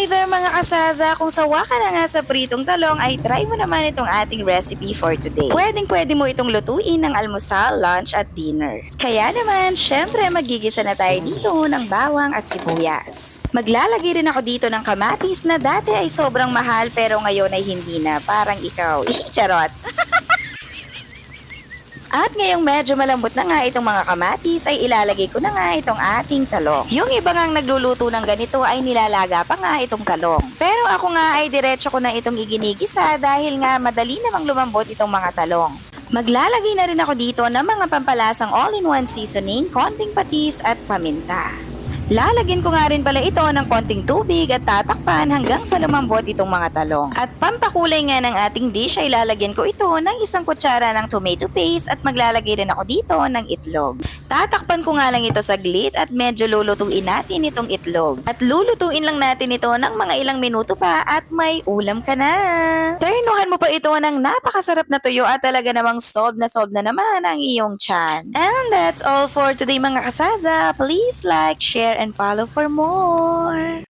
there mga kasaza, kung sawa ka na nga sa pritong talong ay try mo naman itong ating recipe for today. Pwedeng-pwede mo itong lutuin ng almusal, lunch at dinner. Kaya naman, syempre magigisa na tayo dito ng bawang at sibuyas. Maglalagay rin ako dito ng kamatis na dati ay sobrang mahal pero ngayon ay hindi na, parang ikaw. Charot! At ngayong medyo malambot na nga itong mga kamatis ay ilalagay ko na nga itong ating talong. Yung iba ngang nagluluto ng ganito ay nilalaga pa nga itong talong. Pero ako nga ay diretso ko na itong iginigisa dahil nga madali namang lumambot itong mga talong. Maglalagay na rin ako dito ng mga pampalasang all-in-one seasoning, konting patis at paminta. Lalagyan ko nga rin pala ito ng konting tubig at tatakpan hanggang sa lumambot itong mga talong. At pampakulay nga ng ating dish ay lalagyan ko ito ng isang kutsara ng tomato paste at maglalagay rin ako dito ng itlog. Tatakpan ko nga lang ito saglit at medyo lulutuin natin itong itlog. At lulutuin lang natin ito ng mga ilang minuto pa at may ulam ka na. Turnuhan mo pa ito ng napakasarap na tuyo at talaga namang solve na naman ang iyong tiyan. And that's all for today mga kasaza. Please like, share, and follow for more.